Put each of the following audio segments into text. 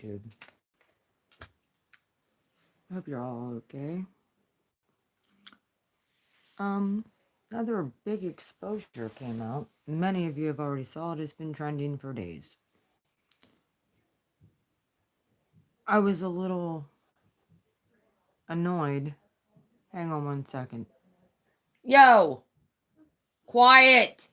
YouTube. Hope you're all okay. Um, Another big exposure came out. Many of you have already saw it. It's been trending for days. I was a little annoyed. Hang on one second. Yo! Quiet!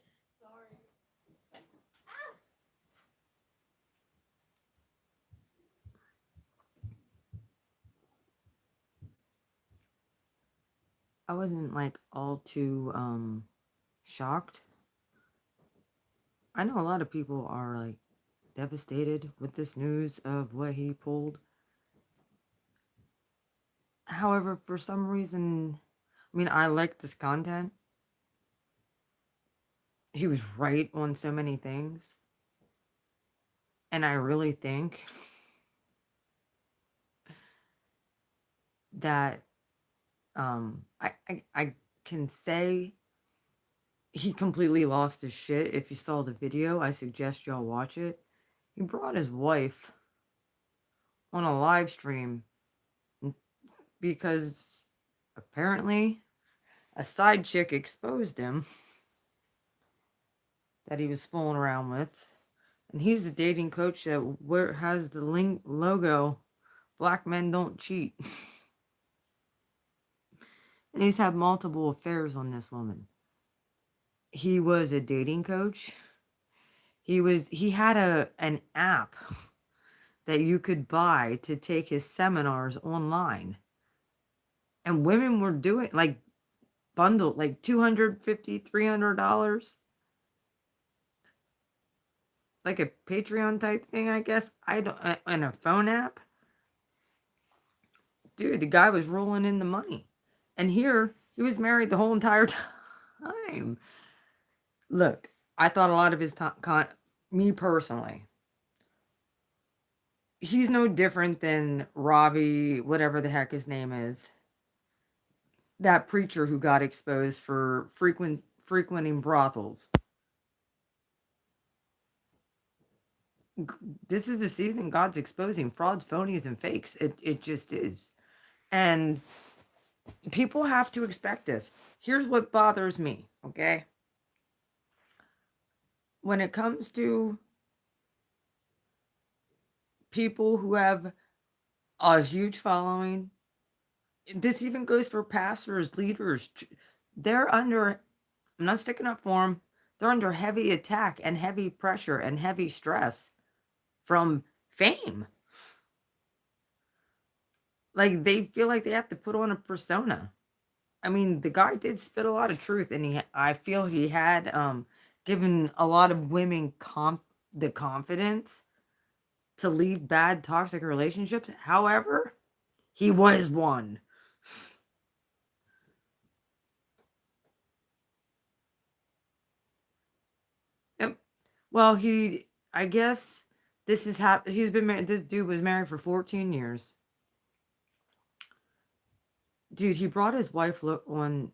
I wasn't like all too shocked. I know a lot of people are like devastated with this news of what he pulled. However, for some reason, I mean, I like this content. He was right on so many things. And I really think that I can say he completely lost his shit. If you saw the video, I suggest y'all watch it. He brought his wife on a live stream because apparently a side chick exposed him that he was fooling around with. And he's the dating coach that has the logo, Black Men Don't Cheat. And he's had multiple affairs on this woman. He was a dating coach. He had an app that you could buy to take his seminars online. And women were doing like bundled like $250, $300. Like a Patreon type thing, I guess. I don't and a phone app. Dude, the guy was rolling in the money. And here he was married the whole entire time. Look, I thought a lot of his me personally, he's no different than Ravi, whatever the heck his name is. That preacher who got exposed for frequenting brothels. This is the season God's exposing frauds, phonies, and fakes. It just is. And people have to expect this. Here's what bothers me, okay? When it comes to people who have a huge following, this even goes for pastors, leaders. They're under, I'm not sticking up for them, they're under heavy attack and heavy pressure and heavy stress from fame. Like, they feel like they have to put on a persona. I mean, the guy did spit a lot of truth, and I feel he had given a lot of women the confidence to leave bad toxic relationships. However, he was one. Yep. Well, I guess this is he's been married. This dude was married for 14 years. Dude, he brought his wife on.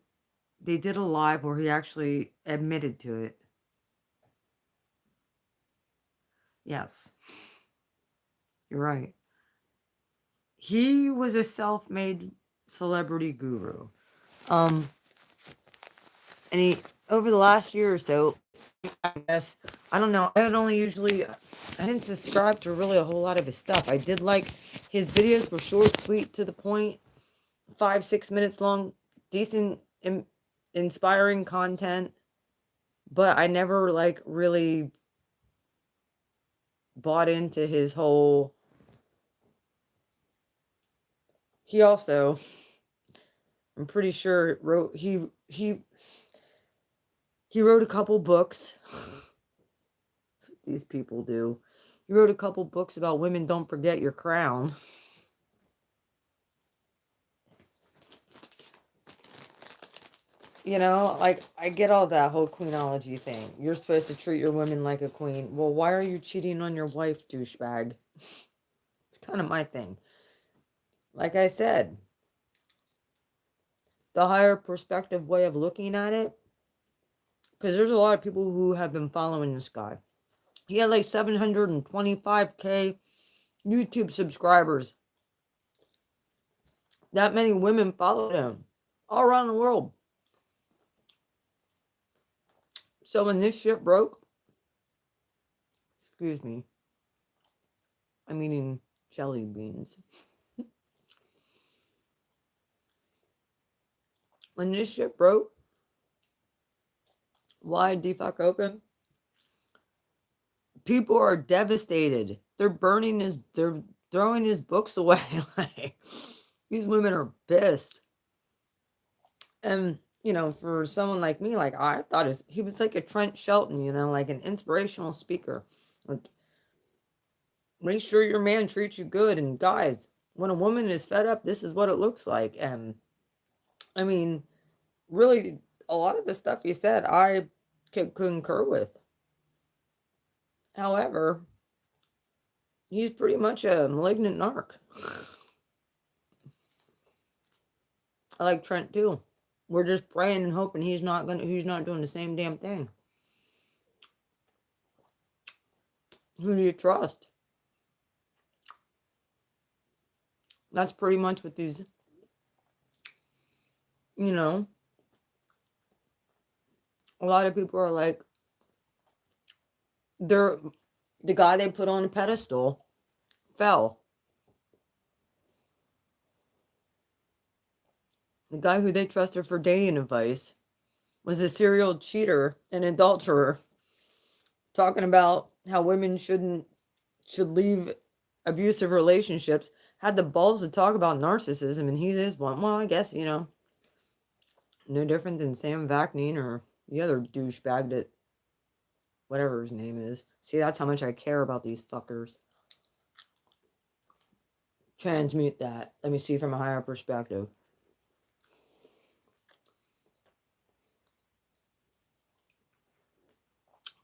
They did a live where he actually admitted to it. Yes. You're right. He was a self-made celebrity guru. And he, over the last year or so, I guess, I don't know, I didn't subscribe to really a whole lot of his stuff. I did like his videos were short, sweet, to the point, 5-6 minutes long, decent, inspiring content, but I never like really bought into his whole. He also, I'm pretty sure, he wrote a couple books. That's what these people do. He wrote a couple books about women don't forget your crown. You know, like, I get all that whole queenology thing. You're supposed to treat your women like a queen. Well, why are you cheating on your wife, douchebag? It's kind of my thing. Like I said, the higher perspective way of looking at it, because there's a lot of people who have been following this guy. He had like 725K YouTube subscribers. That many women followed him all around the world. So when this shit broke, excuse me, I'm eating jelly beans. When this shit broke, why the fuck open? People are devastated. They're they're throwing his books away. Like, these women are pissed. And, you know, for someone like me, like, I thought he was like a Trent Shelton, you know, like an inspirational speaker. Like, make sure your man treats you good. And guys, when a woman is fed up, this is what it looks like. And I mean, really, a lot of the stuff he said, I could concur with. However, he's pretty much a malignant narc. I like Trent too. We're just praying and hoping he's not doing the same damn thing. Who do you trust? That's pretty much what these, you know, a lot of people are like, the guy they put on a pedestal fell. The guy who they trusted for dating advice was a serial cheater and adulterer, talking about how women should leave abusive relationships, had the balls to talk about narcissism, and he is one. Well, I guess, you know, no different than Sam Vaknin or the other douchebag that, whatever his name is. See, that's how much I care about these fuckers. Transmute that. Let me see from a higher perspective.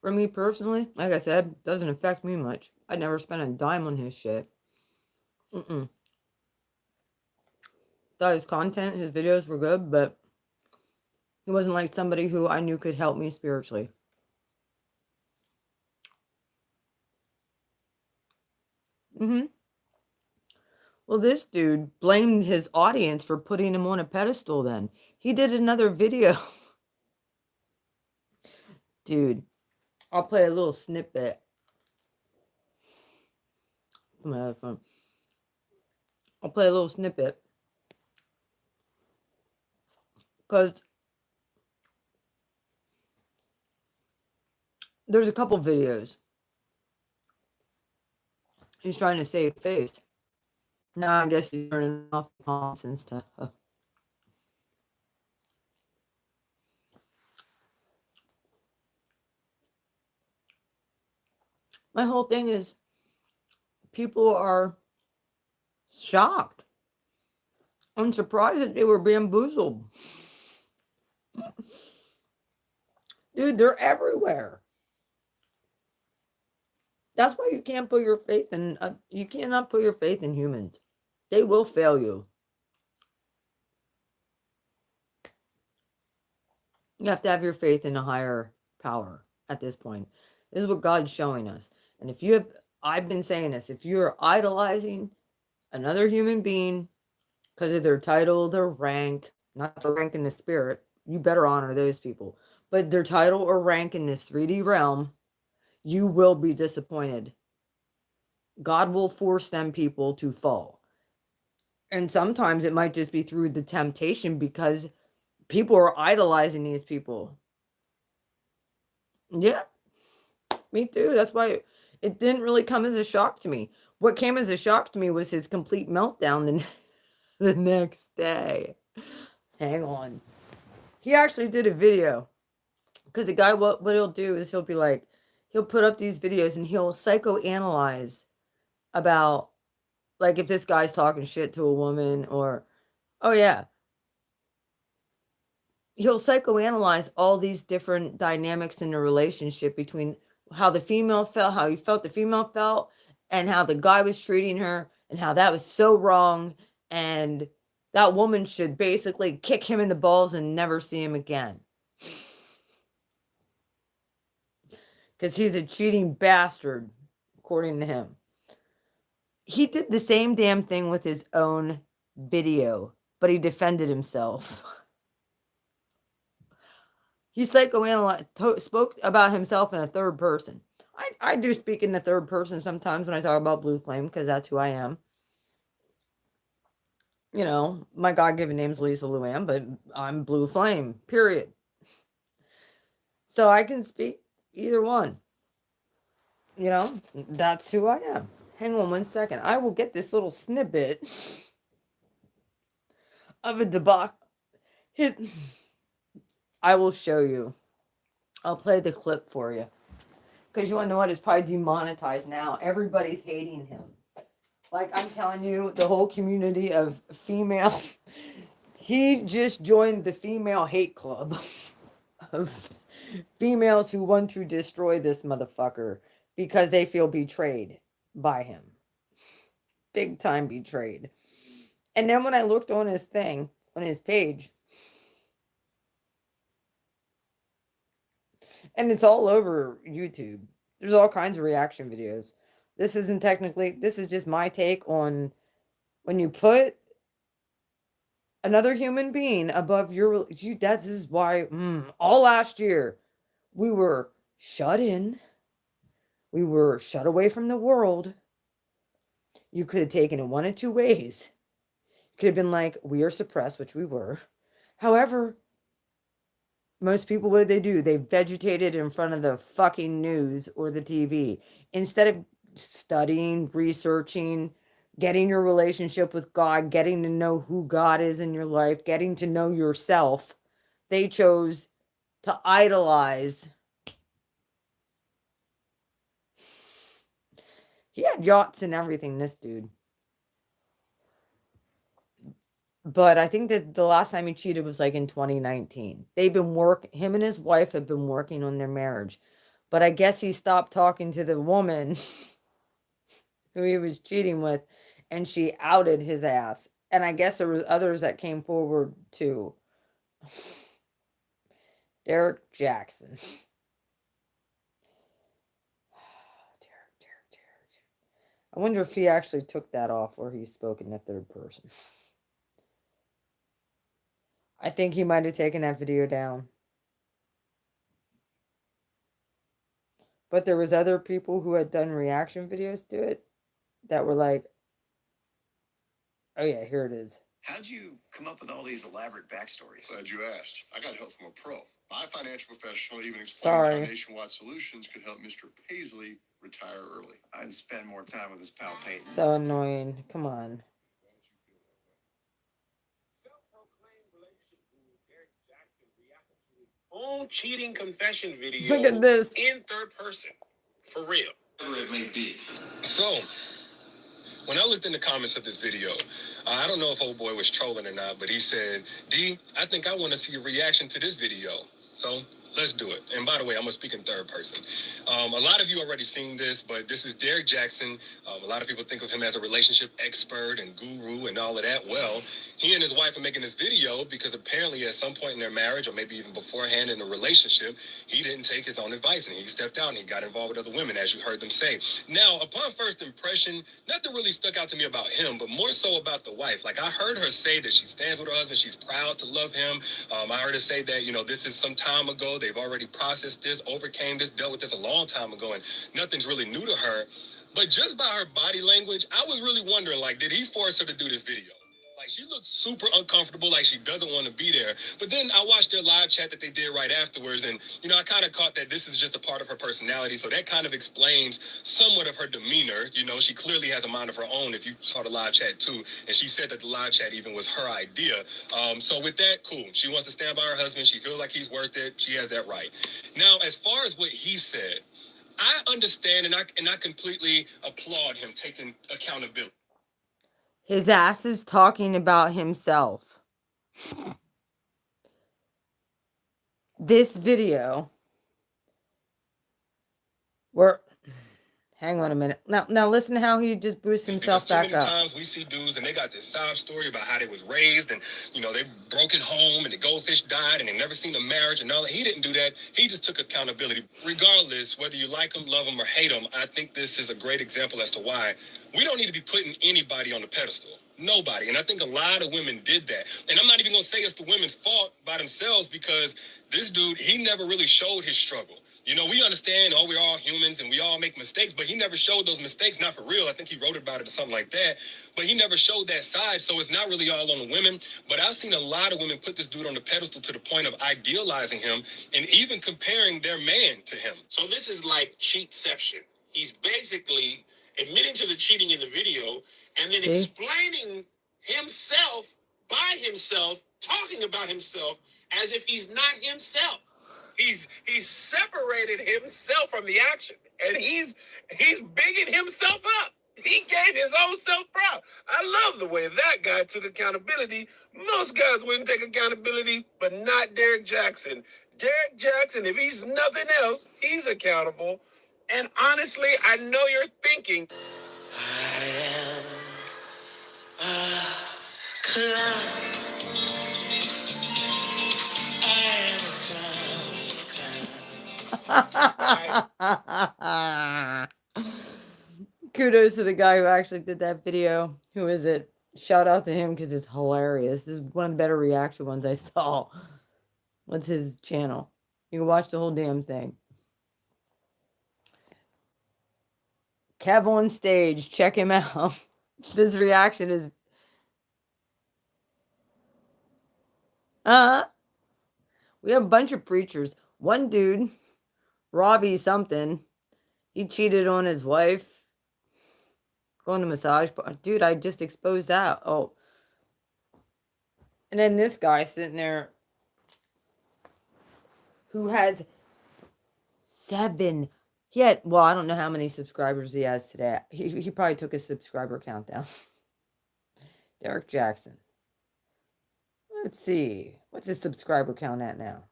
For me personally, like I said, it doesn't affect me much. I never spent a dime on his shit. Thought his content, his videos were good, but he wasn't like somebody who I knew could help me spiritually. Well, this dude blamed his audience for putting him on a pedestal then. He did another video. Dude, I'll play a little snippet. I'm gonna have fun. I'll play a little snippet. Because there's a couple videos. He's trying to save face. Now I guess he's turning off the comments and stuff. My whole thing is people are shocked. I'm surprised that they were bamboozled. Dude, they're everywhere. That's why you can't put your faith in, you cannot put your faith in humans. They will fail you. You have to have your faith in a higher power at this point. This is what God's showing us. And if you have, I've been saying this, if you're idolizing another human being because of their title, their rank, not the rank in the spirit, you better honor those people. But their title or rank in this 3D realm, you will be disappointed. God will force them people to fall. And sometimes it might just be through the temptation because people are idolizing these people. Yeah, me too. That's why it didn't really come as a shock to me. What came as a shock to me was his complete meltdown the next day. Hang on. He actually did a video. Because the guy, what he'll do is he'll be like, he'll put up these videos and he'll psychoanalyze about, like, if this guy's talking shit to a woman or, oh yeah. He'll psychoanalyze all these different dynamics in the relationship between how the female felt, how he felt the female felt, and how the guy was treating her, and how that was so wrong, and that woman should basically kick him in the balls and never see him again. Because he's a cheating bastard, according to him. He did the same damn thing with his own video, but he defended himself. He psychoanalyzed, spoke about himself in a third person. I do speak in the third person sometimes when I talk about Blue Flame, because that's who I am. You know, my God-given name's Lisa Luann, but I'm Blue Flame, period. So I can speak either one. You know, that's who I am. Hang on 1 second. I will get this little snippet of a debacle. I will show you. I'll play the clip for you. Because you want to know what? It's probably demonetized now. Everybody's hating him. Like, I'm telling you, the whole community of female... He just joined the female hate club of females who want to destroy this motherfucker because they feel betrayed by him. Big time betrayed. And then when I looked on his thing, on his page, and it's all over YouTube. There's all kinds of reaction videos. This isn't technically, this is just my take on when you put another human being above that is why all last year we were shut in. We were shut away from the world. You could have taken it one of two ways. You could have been like, we are suppressed, which we were. However, most people, what did they do? They vegetated in front of the fucking news or the TV. Instead of studying, researching, getting your relationship with God, getting to know who God is in your life, getting to know yourself, they chose to idolize. He had yachts and everything, this dude. But I think that the last time he cheated was like in 2019. Him and his wife have been working on their marriage. But I guess he stopped talking to the woman who he was cheating with, and she outed his ass. And I guess there was others that came forward too. Derrick JAXN. Derrick. I wonder if he actually took that off or he spoke in the third person. I think he might have taken that video down. But there was other people who had done reaction videos to it that were like, oh yeah, here it is. How'd you come up with all these elaborate backstories? Glad you asked. I got help from a pro. My financial professional even explained how Nationwide Solutions could help Mr. Paisley retire early. I'd spend more time with his pal Peyton. So annoying. Come on. Own cheating confession video. Look at this. In third person. For real. Whatever it may be. So, when I looked in the comments of this video, I don't know if old boy was trolling or not, but he said, D, I think I want to see a reaction to this video. So, let's do it. And by the way, I'm going to speak in third person. A lot of you already seen this, but this is Derrick JAXN. A lot of people think of him as a relationship expert and guru and all of that. Well, he and his wife are making this video because apparently at some point in their marriage, or maybe even beforehand in the relationship, he didn't take his own advice and he stepped out and he got involved with other women, as you heard them say. Now, upon first impression, nothing really stuck out to me about him, but more so about the wife. Like, I heard her say that she stands with her husband. She's proud to love him. I heard her say that, this is some time ago. They've already processed this, overcame this, dealt with this a long time ago, and nothing's really new to her. But just by her body language, I was really wondering, like, did he force her to do this video? Like, she looked super uncomfortable, like she doesn't want to be there. But then I watched their live chat that they did right afterwards, and, I kind of caught that this is just a part of her personality, so that kind of explains somewhat of her demeanor. She clearly has a mind of her own, if you saw the live chat too, and she said that the live chat even was her idea. So with that, cool. She wants to stand by her husband. She feels like he's worth it. She has that right. Now, as far as what he said, I understand and I completely applaud him taking accountability. His ass is talking about himself. This video, Hang on a minute. Now listen to how he just boosts himself Because too back many up. times we see dudes and they got this sob story about how they was raised and, you know, they broken home and the goldfish died and they never seen a marriage and all that. He didn't do that. He just took accountability. Regardless, whether you like him, love him, or hate him, I think this is a great example as to why we don't need to be putting anybody on the pedestal. Nobody. And I think a lot of women did that. And I'm not even going to say it's the women's fault by themselves, because this dude, he never really showed his struggle. You know, we understand, oh, we're all humans and we all make mistakes, but he never showed those mistakes, not for real. I think he wrote about it or something like that, but he never showed that side, so it's not really all on the women. But I've seen a lot of women put this dude on the pedestal to the point of idealizing him and even comparing their man to him. So this is like cheatception. He's basically admitting to the cheating in the video and then explaining himself by himself, talking about himself as if he's not himself. He's separated himself from the action, and he's bigging himself up. He gave his own self proud. I love the way that guy took accountability. Most guys wouldn't take accountability, but not Derrick JAXN. Derrick JAXN, if he's nothing else, he's accountable. And honestly, I know you're thinking, I am a clown. Kudos to the guy who actually did that video. Who is it? Shout out to him because it's hilarious. This is one of the better reaction ones I saw. What's his channel? You can watch the whole damn thing. Kev on stage. Check him out. This reaction is... We have a bunch of preachers. One dude, Robbie something, he cheated on his wife. Going to massage. Dude, I just exposed that. Oh. And then this guy sitting there who has 7. He had, well, I don't know how many subscribers he has today. He probably took his subscriber count down. Derrick JAXN. Let's see. What's his subscriber count at now?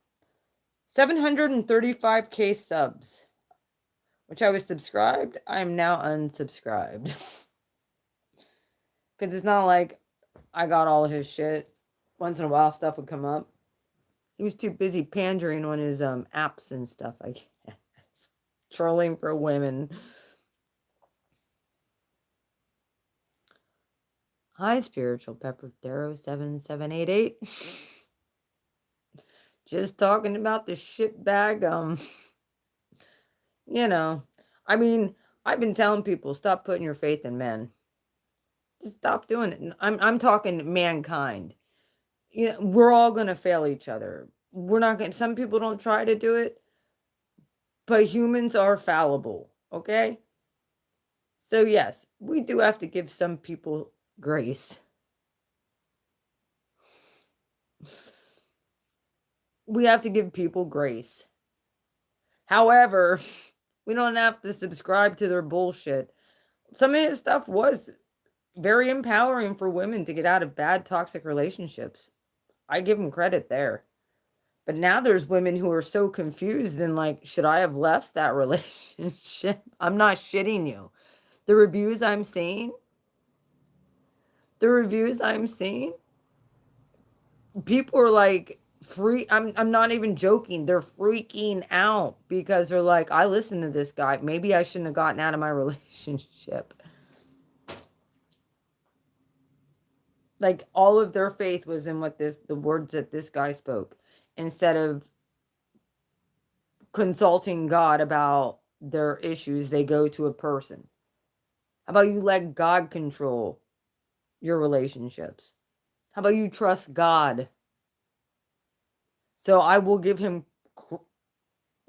735K subs. Which I was subscribed. I am now unsubscribed. Because it's not like I got all of his shit. Once in a while stuff would come up. He was too busy pandering on his apps and stuff, I guess. Trolling for women. Hi, Spiritual Pepper Darrow 7788. Just talking about the shit bag. You know, I mean, I've been telling people, stop putting your faith in men. Just stop doing it. I'm talking mankind. You know, we're all gonna fail each other. We're not gonna. Some people don't try to do it, but humans are fallible. Okay. So yes, we do have to give some people grace. We have to give people grace. However, we don't have to subscribe to their bullshit. Some of his stuff was very empowering for women to get out of bad, toxic relationships. I give him credit there. But now there's women who are so confused and like, should I have left that relationship? I'm not shitting you. The reviews I'm seeing, people are like, I'm not even joking. They're freaking out because they're like, I listened to this guy. Maybe I shouldn't have gotten out of my relationship. Like all of their faith was in the words that this guy spoke, instead of consulting God about their issues. They go to a person. How about you let God control your relationships? How about you trust God? So I will give him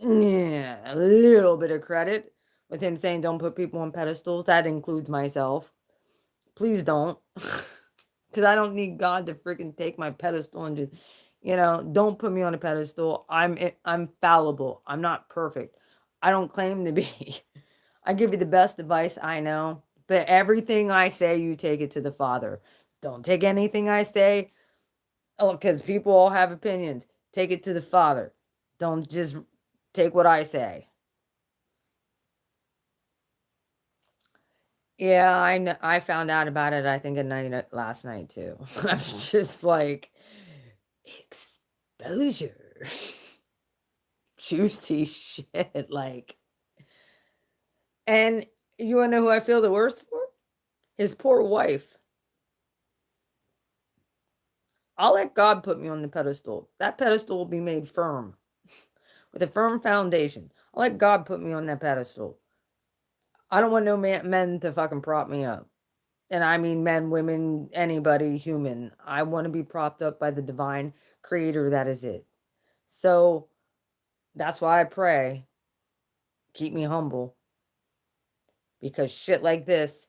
a little bit of credit with him saying don't put people on pedestals. That includes myself. Please don't. Because I don't need God to freaking take my pedestal and just, don't put me on a pedestal. I'm fallible. I'm not perfect. I don't claim to be. I give you the best advice I know. But everything I say, you take it to the Father. Don't take anything I say. Oh, because people all have opinions. Take it to the Father. Don't just take what I say. Yeah, I know. I found out about it, I think, last night too. I was just like, exposure. Juicy shit. Like, and you wanna know who I feel the worst for? His poor wife. I'll let God put me on the pedestal. That pedestal will be made firm with a firm foundation. I'll let God put me on that pedestal. I don't want no men to fucking prop me up. And I mean men, women, anybody, human. I want to be propped up by the divine creator that is it. So that's why I pray, keep me humble. Because shit like this,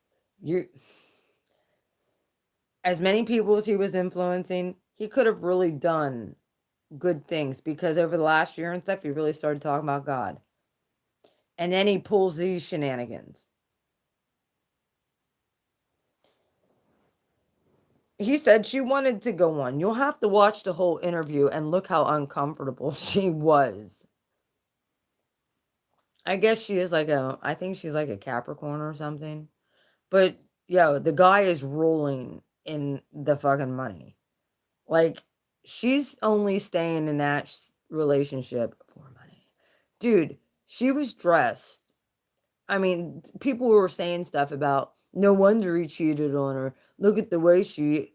as many people as he was influencing, he could have really done good things, because over the last year and stuff, he really started talking about God. And then he pulls these shenanigans. He said she wanted to go on. You'll have to watch the whole interview and look how uncomfortable she was. I guess she is I think she's like a Capricorn or something. But, yo, the guy is rolling in the fucking money. Like, she's only staying in that relationship for money. Dude, she was dressed. I mean, people were saying stuff about, no wonder he cheated on her. Look at the way she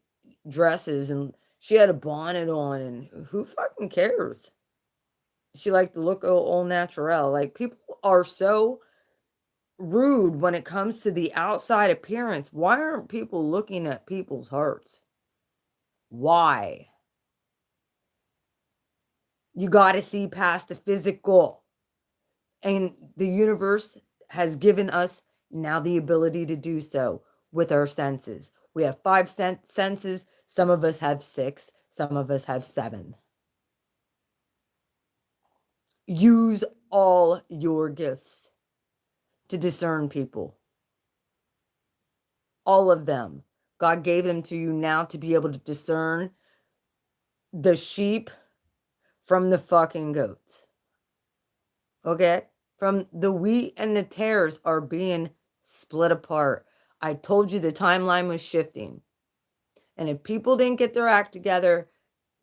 dresses, and she had a bonnet on, and who fucking cares? She liked to look all natural. Like, people are so rude when it comes to the outside appearance. Why aren't people looking at people's hearts? Why? You got to see past the physical. And the universe has given us now the ability to do so with our senses. We have 5 senses. Some of us have 6. Some of us have 7. Use all your gifts to discern people. All of them. God gave them to you now to be able to discern the sheep from the fucking goats. Okay? From the wheat and the tares are being split apart. I told you the timeline was shifting. And if people didn't get their act together,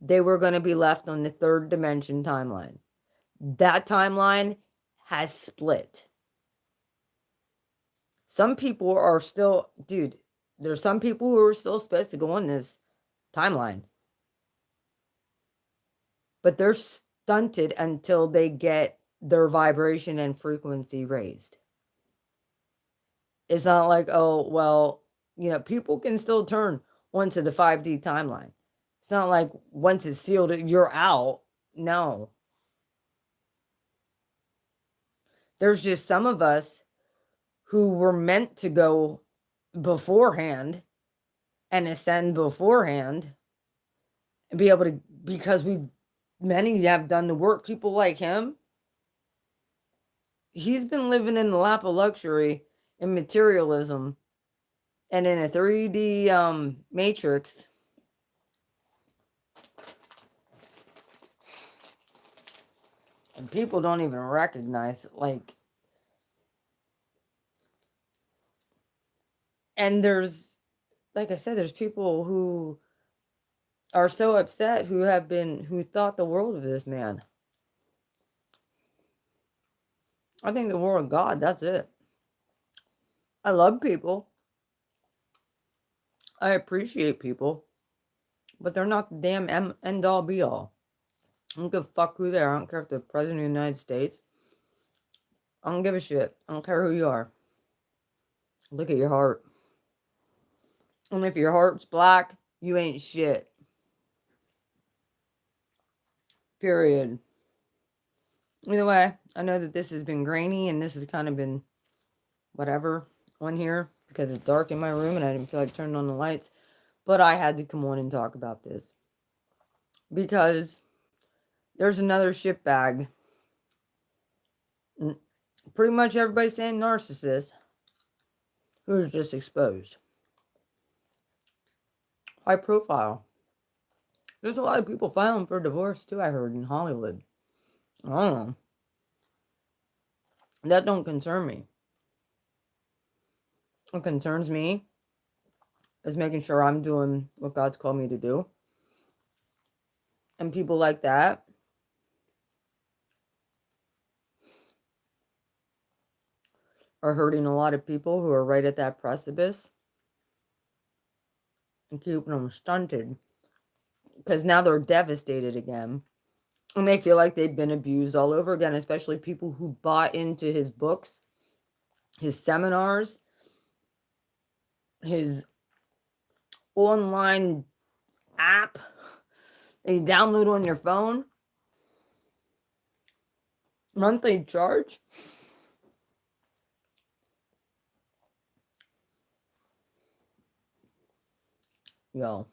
they were going to be left on the 3rd dimension timeline. That timeline has split. Some people are still, dude, there's some people who are still supposed to go on this timeline. But they're stunted until they get their vibration and frequency raised. It's not like, oh, well, people can still turn onto the 5D timeline. It's not like once it's sealed, you're out. No. There's just some of us who were meant to go beforehand and ascend beforehand and be able to, because many have done the work. People like him, he's been living in the lap of luxury and materialism and in a 3D matrix. And people don't even recognize, and there's, like I said, there's people who are so upset, who thought the world of this man. I think the world of God, that's it. I love people. I appreciate people. But they're not the damn end all be all. I don't give a fuck who they are. I don't care if they're president of the United States. I don't give a shit. I don't care who you are. Look at your heart. And if your heart's black, you ain't shit. Period. Either way, I know that this has been grainy and this has kind of been whatever on here because it's dark in my room and I didn't feel like turning on the lights. But I had to come on and talk about this because there's another shitbag. Pretty much everybody's saying narcissist who's just exposed. High profile. There's a lot of people filing for divorce too, I heard, in Hollywood. I don't know. That don't concern me. What concerns me is making sure I'm doing what God's called me to do. And people like that are hurting a lot of people who are right at that precipice and keeping them stunted because now they're devastated again. And they feel like they've been abused all over again, especially people who bought into his books, his seminars, his online app that you download on your phone. Monthly charge. Yo.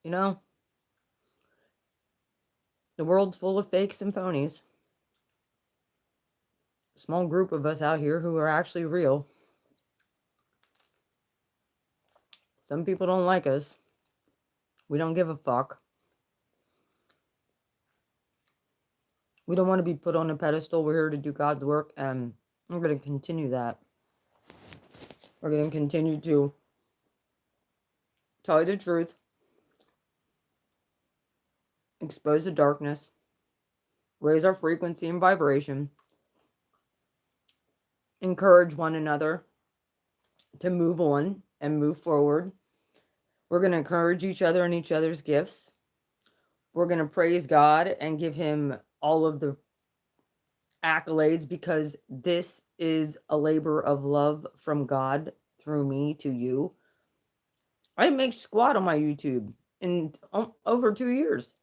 You know, the world's full of fakes and phonies. A small group of us out here who are actually real. Some people don't like us. We don't give a fuck. We don't want to be put on a pedestal. We're here to do God's work, and we're going to continue that. We're going to continue to tell you the truth, expose the darkness, raise our frequency and vibration, encourage one another to move on and move forward. We're going to encourage each other and each other's gifts. We're going to praise God and give him all of the accolades because this is a labor of love from God through me to you. I didn't make squat on my YouTube in over 2 years.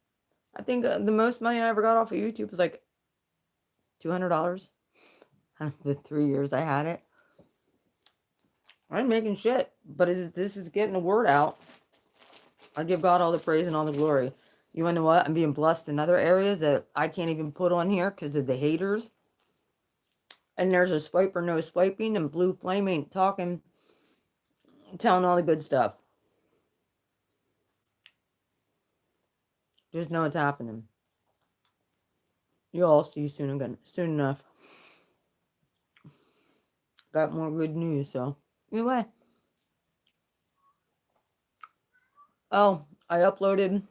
I think the most money I ever got off of YouTube was like $200 out of the 3 years I had it. I ain't making shit, but this is getting the word out. I give God all the praise and all the glory. You want to know what? I'm being blessed in other areas that I can't even put on here because of the haters. And there's a swipe or no swiping, and Blue Flame ain't talking, telling all the good stuff. Just know it's happening. You'll all see soon again, soon enough. Got more good news, so anyway. Oh, I uploaded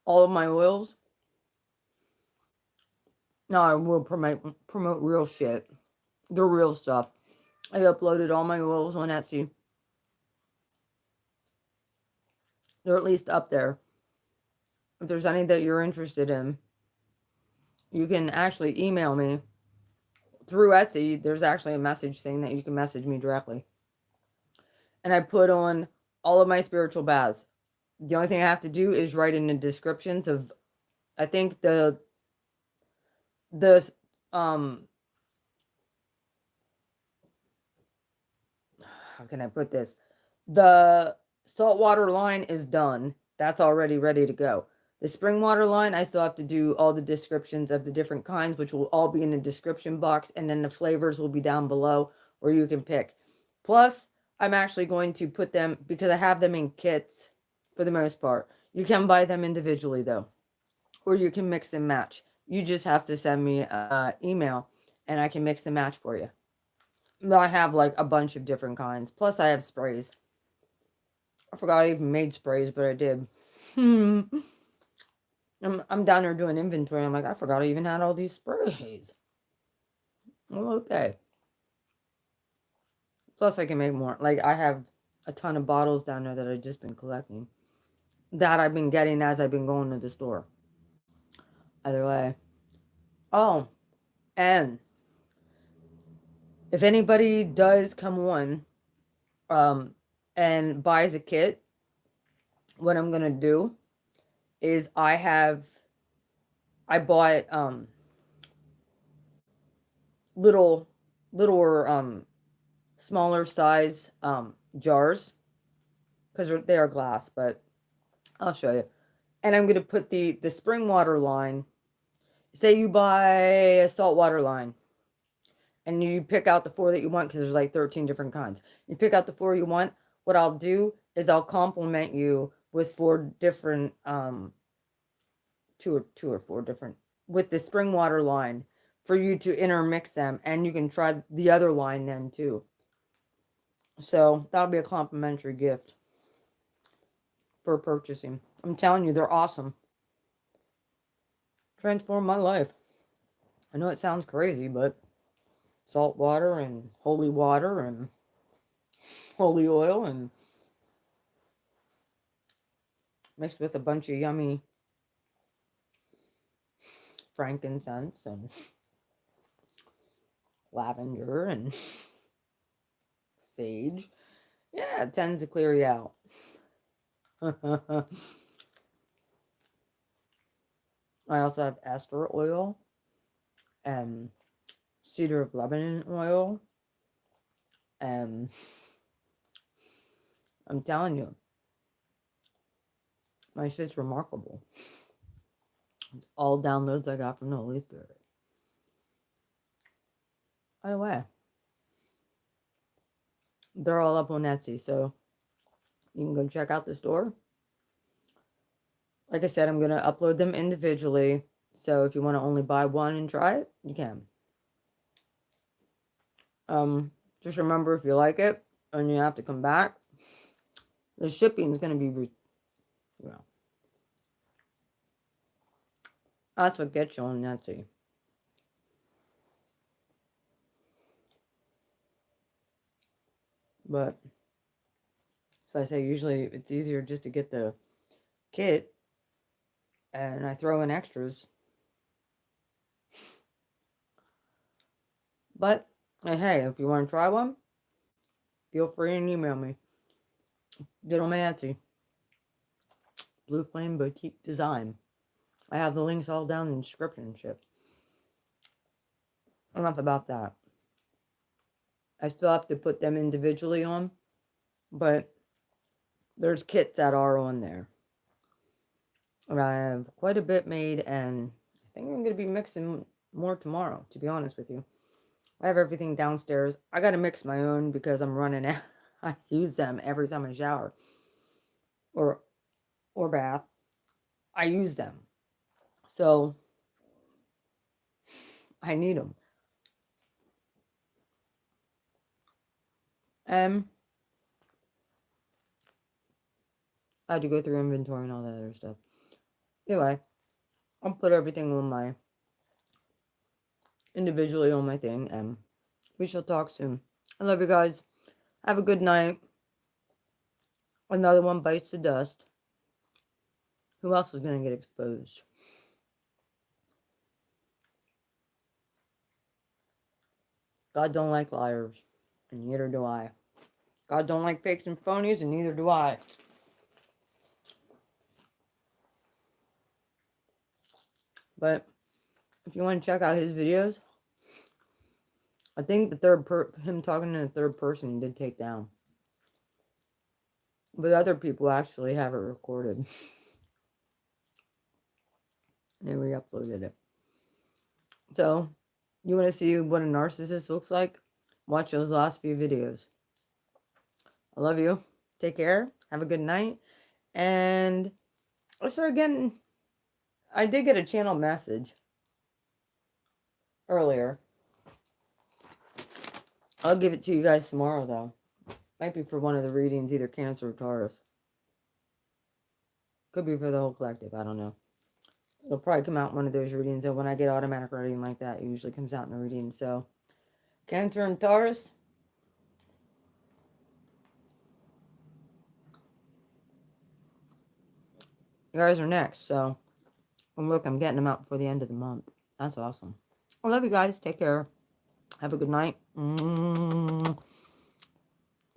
all of my oils. No, I will promote real shit. The real stuff. I uploaded all my oils on Etsy. They're at least up there. If there's any that you're interested in, you can actually email me through Etsy. There's actually a message saying that you can message me directly. And I put on all of my spiritual baths. The only thing I have to do is write in the descriptions of, I think how can I put this? The saltwater line is done. That's already ready to go. The spring water line, I still have to do all the descriptions of the different kinds, which will all be in the description box. And then the flavors will be down below where you can pick. Plus, I'm actually going to put them, because I have them in kits for the most part. You can buy them individually though, or you can mix and match. You just have to send me an email and I can mix and match for you. I have like a bunch of different kinds. Plus I have sprays. I forgot I even made sprays, but I did. I'm down there doing inventory. I'm like, I forgot I even had all these sprays. Well, okay. Plus I can make more. Like I have a ton of bottles down there that I've just been collecting. That I've been getting as I've been going to the store. Either way. Oh, and if anybody does come on and buys a kit, what I'm gonna do is I bought little smaller size jars because they are glass, but I'll show you. And I'm gonna put the spring water line. Say you buy a saltwater line and you pick out the 4 that you want, because there's like 13 different kinds. You pick out the 4 you want. What I'll do is I'll compliment you with 4 different 2 or 4 different, with the spring water line, for you to intermix them, and you can try the other line then too. So that'll be a complimentary gift for purchasing. I'm telling you, they're awesome. Transformed my life. I know it sounds crazy, but salt water and holy oil and mixed with a bunch of yummy frankincense and lavender and sage. Yeah, it tends to clear you out. I also have ester oil and cedar of Lebanon oil. And I'm telling you, my shit's remarkable. It's all downloads I got from the Holy Spirit. By the way, they're all up on Etsy, so you can go check out the store. Like I said, I'm going to upload them individually, so if you want to only buy one and try it, you can. Just remember, if you like it and you have to come back, the shipping is going to be, that's what gets you on Etsy. But, so I say, usually it's easier just to get the kit, and I throw in extras. But, hey, if you want to try one, feel free and email me. Get on my Etsy. Blue Flame Boutique Design. I have the links all down in the description and shit. Enough about that. I still have to put them individually on, but there's kits that are on there. And I have quite a bit made, and I think I'm going to be mixing more tomorrow, to be honest with you. I have everything downstairs. I got to mix my own because I'm running out. I use them every time I shower or bath. I use them. So I need them. I had to go through inventory and all that other stuff. Anyway, I'll put everything on my individually on my thing, and we shall talk soon. I love you guys. Have a good night. Another one bites the dust. Who else is going to get exposed? God don't like liars, and neither do I. God don't like fakes and phonies, and neither do I. But if you want to check out his videos, I think the him talking in the third person did take down. But other people actually have it recorded. And they re-uploaded it. So, you want to see what a narcissist looks like? Watch those last few videos. I love you. Take care. Have a good night. And I did get a channel message earlier. I'll give it to you guys tomorrow, though. Might be for one of the readings, either Cancer or Taurus. Could be for the whole collective. I don't know. It'll probably come out in one of those readings. So when I get automatic reading like that, it usually comes out in a reading. So, Cancer and Taurus. You guys are next. So, look, I'm getting them out before the end of the month. That's awesome. I love you guys. Take care. Have a good night.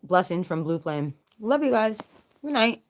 Blessings from Blue Flame. Love you guys. Good night.